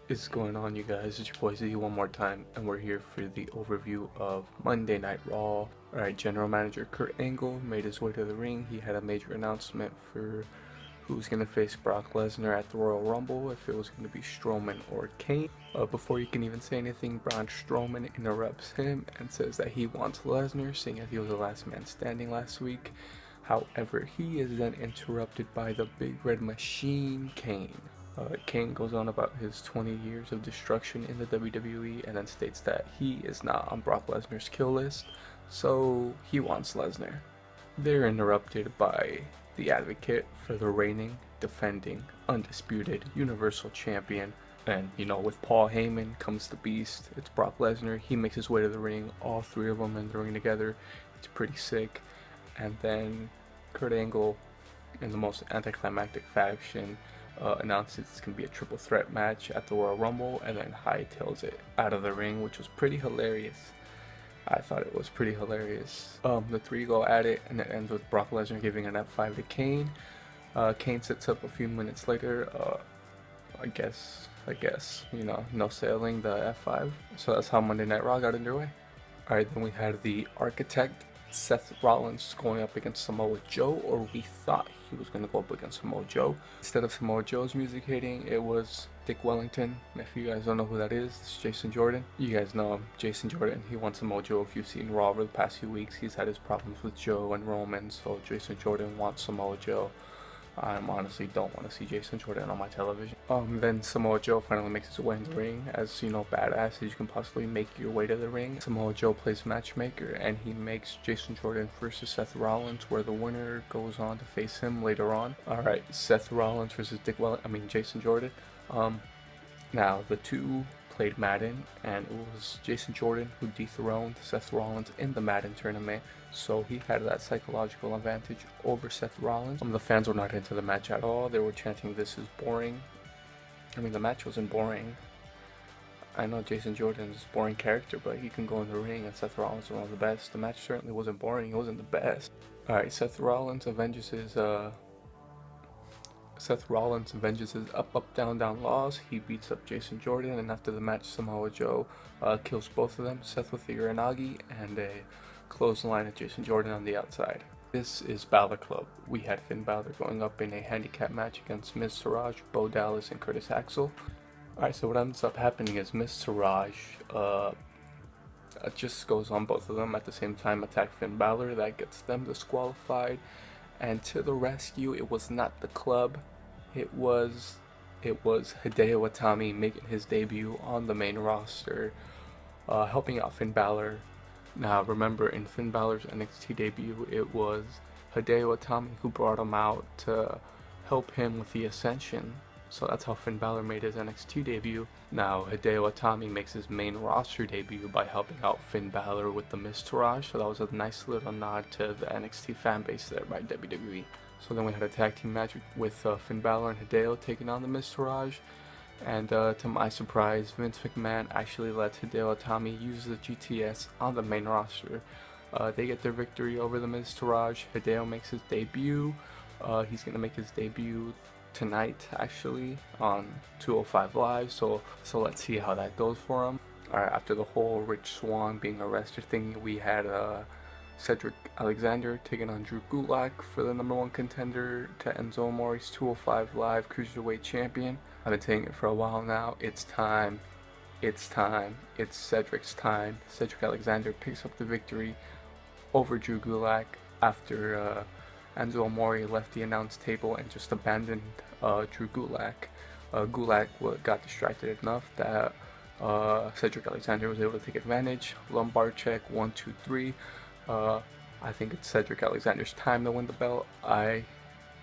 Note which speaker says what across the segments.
Speaker 1: is going on, you guys? It's your boy Z one more time, and we're here for the overview of Monday Night Raw. Alright, General Manager Kurt Angle made his way to the ring. He had a major announcement for who's going to face Brock Lesnar at the Royal Rumble, if it was going to be Strowman or Kane. Before you can even say anything, Braun Strowman interrupts him and says that he wants Lesnar, seeing as he was the last man standing last week. However, he is then interrupted by the Big Red Machine, Kane. Kane goes on about his 20 years of destruction in the WWE and then states that he is not on Brock Lesnar's kill list, so he wants Lesnar. They're interrupted by the advocate for the reigning, defending, undisputed Universal Champion. And, with Paul Heyman comes the beast. It's Brock Lesnar. He makes his way to the ring, all three of them in the ring together. It's pretty sick. And then Kurt Angle, in the most anticlimactic fashion, announces it's going to be a triple threat match at the Royal Rumble, and then hightails it out of the ring, which was pretty hilarious. I thought it was pretty hilarious. The three go at it, and it ends with Brock Lesnar giving an F5 to Kane. Kane sits up a few minutes later. I guess, no sailing the F5. So that's how Monday Night Raw got underway. Alright, then we had the Architect, Seth Rollins, going up against Samoa Joe, or we thought he was going to go up against Samoa Joe. Instead of Samoa Joe's music hitting, it was Dick Wellington. If you guys don't know who that is, it's Jason Jordan. You guys know him, Jason Jordan. He wants Samoa Joe. If you've seen Raw over the past few weeks, he's had his problems with Joe and Roman, so Jason Jordan wants Samoa Joe. I honestly don't want to see Jason Jordan on my television. Then Samoa Joe finally makes his way in the ring, as badass as you can possibly make your way to the ring. Samoa Joe plays matchmaker, and he makes Jason Jordan versus Seth Rollins, where the winner goes on to face him later on. Alright, Seth Rollins versus Jason Jordan. Now the two played Madden, and it was Jason Jordan who dethroned Seth Rollins in the Madden tournament, so he had that psychological advantage over Seth Rollins. The fans were not into the match at all. They were chanting, "This is boring." The match wasn't boring. I know Jason Jordan is a boring character, but he can go in the ring, and Seth Rollins is one of the best. The match certainly wasn't boring. It wasn't the best. Alright, Seth Rollins avenges his up, up, down, down loss. He beats up Jason Jordan, and after the match, Samoa Joe kills both of them. Seth with the Uranagi and a clothesline of Jason Jordan on the outside. This is Balor Club. We had Finn Balor going up in a handicap match against Miz Taraj, Bo Dallas, and Curtis Axel. Alright, so what ends up happening is Miz Taraj just goes on both of them at the same time, attack Finn Balor. That gets them disqualified. And to the rescue, it was not the club, it was Hideo Itami making his debut on the main roster, helping out Finn Balor. Now remember, in Finn Balor's NXT debut, it was Hideo Itami who brought him out to help him with the Ascension. So that's how Finn Balor made his NXT debut. Now Hideo Itami makes his main roster debut by helping out Finn Balor with the Miz Taraj, so that was a nice little nod to the NXT fan base there by WWE. So then we had a tag team match with Finn Balor and Hideo taking on the Miz Taraj, and to my surprise, Vince McMahon actually let Hideo Itami use the GTS on the main roster. They get their victory over the Miz Taraj. Hideo makes his debut. He's going to make his debut tonight, actually, on 205 Live, so let's see how that goes for him. Alright, after the whole Rich Swann being arrested thing, we had Cedric Alexander taking on Drew Gulak for the #1 contender to Enzo Amore's 205 Live Cruiserweight Champion. I've been saying it for a while now. It's time. It's Cedric's time. Cedric Alexander picks up the victory over Drew Gulak after Enzo Amore left the announce table and just abandoned Drew Gulak. Gulak got distracted enough that Cedric Alexander was able to take advantage. Lumbar check, 1, 2, 3. I think it's Cedric Alexander's time to win the belt. I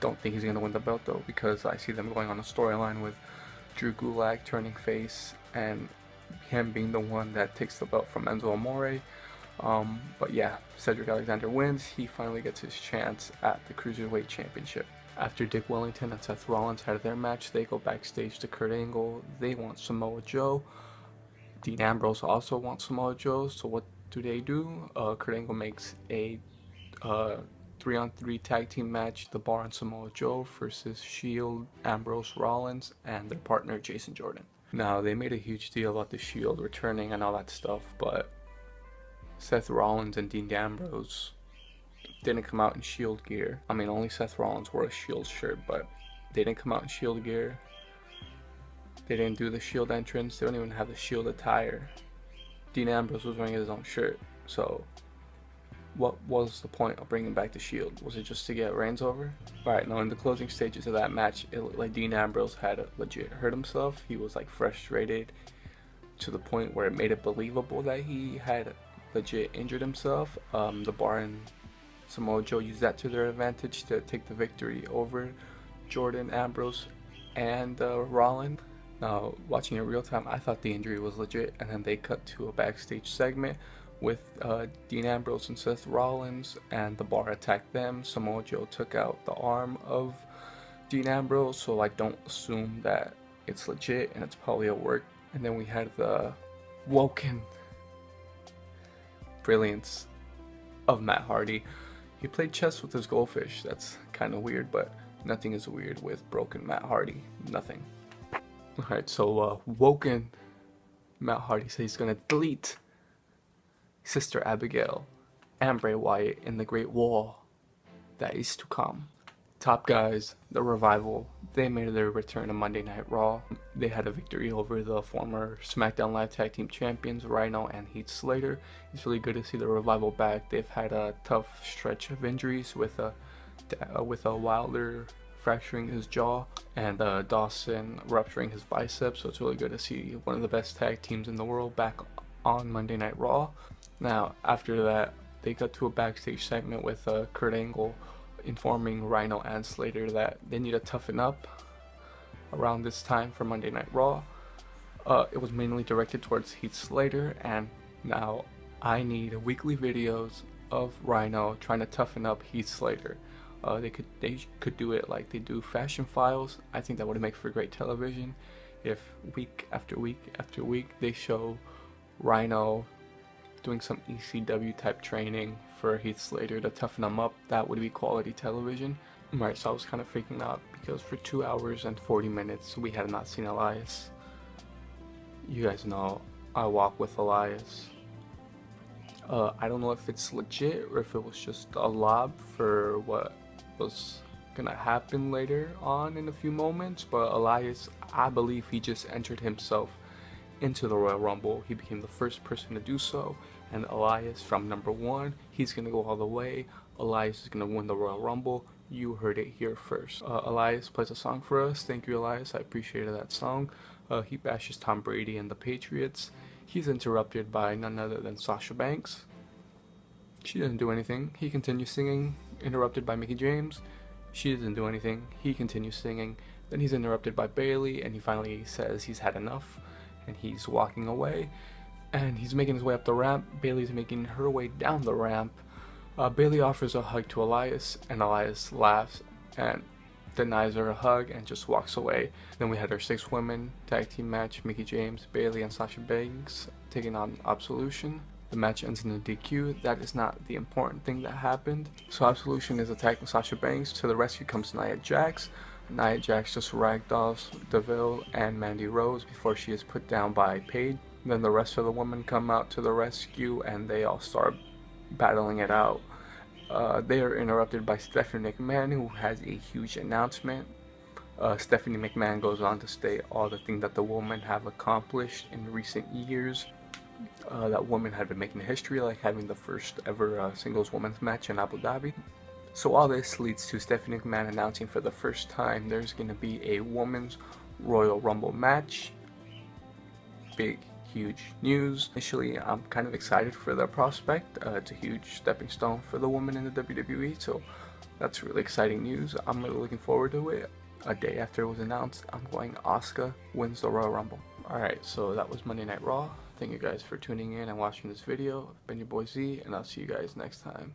Speaker 1: don't think he's going to win the belt though, because I see them going on a storyline with Drew Gulak turning face and him being the one that takes the belt from Enzo Amore. But yeah, Cedric Alexander wins. He finally gets his chance at the Cruiserweight Championship. After Dick Wellington and Seth Rollins had their match, they go backstage to Kurt Angle. They want Samoa Joe. Dean Ambrose also wants Samoa Joe, so what do? Kurt Angle makes a 3-on-3 tag team match, The Bar and Samoa Joe versus Shield, Ambrose, Rollins, and their partner Jason Jordan. Now, they made a huge deal about the Shield returning and all that stuff, but Seth Rollins and Dean Ambrose didn't come out in Shield gear. I mean, only Seth Rollins wore a Shield shirt, but they didn't come out in Shield gear. They didn't do the Shield entrance. They don't even have the Shield attire. Dean Ambrose was wearing his own shirt, so what was the point of bringing back the Shield? Was it just to get Reigns over? Alright, now in the closing stages of that match, it looked like Dean Ambrose had legit hurt himself. He was like frustrated to the point where it made it believable that he had legit injured himself. The Bar and Samoa Joe used that to their advantage to take the victory over Jordan, Ambrose, and Rollins. Now, watching it real time, I thought the injury was legit, and then they cut to a backstage segment with Dean Ambrose and Seth Rollins, and the Bar attacked them. Samoa Joe took out the arm of Dean Ambrose, so I don't assume that it's legit, and it's probably a work. And then we had the woken brilliance of Matt Hardy. He played chess with his goldfish. That's kind of weird, but nothing is weird with broken Matt Hardy. Nothing. Alright, so woken Matt Hardy says he's gonna delete Sister Abigail and Bray Wyatt in the Great War that is to come. Top guys, the Revival, they made their return to Monday Night Raw. They had a victory over the former SmackDown Live Tag Team Champions, Rhino and Heath Slater. It's really good to see the Revival back. They've had a tough stretch of injuries with a Wilder fracturing his jaw and Dawson rupturing his biceps, so it's really good to see one of the best tag teams in the world back on Monday Night Raw. Now, after that, they got to a backstage segment with Kurt Angle informing Rhino and Slater that they need to toughen up around this time for Monday Night Raw. It was mainly directed towards Heath Slater, and now I need weekly videos of Rhino trying to toughen up Heath Slater. They could do it like they do Fashion Files. I think that would make for great television if week after week after week they show Rhino doing some ECW type training for Heath Slater to toughen him up. That would be quality television. Right, so I was kind of freaking out because for 2 hours and 40 minutes we had not seen Elias. You guys know I walk with Elias. I don't know if it's legit or if it was just a lob for what was gonna happen later on in a few moments, but Elias, I believe he just entered himself into the Royal Rumble. He became the first person to do so, and Elias from number 1, he's gonna go all the way. Elias is gonna win the Royal Rumble. You heard it here first. Elias plays a song for us. Thank you, Elias. I appreciated that song. He bashes Tom Brady and the Patriots. He's interrupted by none other than Sasha Banks. She doesn't do anything. He continues singing, interrupted by Mickie James. She doesn't do anything. He continues singing. Then he's interrupted by Bayley, and he finally says he's had enough, and he's walking away. And he's making his way up the ramp. Bayley's making her way down the ramp. Bayley offers a hug to Elias, and Elias laughs and denies her a hug and just walks away. Then we had our 6-women tag team match, Mickie James, Bayley, and Sasha Banks taking on Absolution. The match ends in a DQ. That is not the important thing that happened. So Absolution is attacking Sasha Banks. To the rescue comes Nia Jax. Nia Jax just ragdolls Deville and Mandy Rose before she is put down by Paige. Then the rest of the women come out to the rescue and they all start battling it out. They are interrupted by Stephanie McMahon, who has a huge announcement. Stephanie McMahon goes on to state all the things that the women have accomplished in recent years. That women had been making history, like having the first ever singles women's match in Abu Dhabi. So all this leads to Stephanie McMahon announcing for the first time there's going to be a women's Royal Rumble match. Big, huge news. Initially, I'm kind of excited for the prospect. It's a huge stepping stone for the women in the WWE, so that's really exciting news. I'm really looking forward to it. A day after it was announced, I'm going Asuka wins the Royal Rumble. Alright, so that was Monday Night Raw. Thank you guys for tuning in and watching this video. I've been your boy Z, and I'll see you guys next time.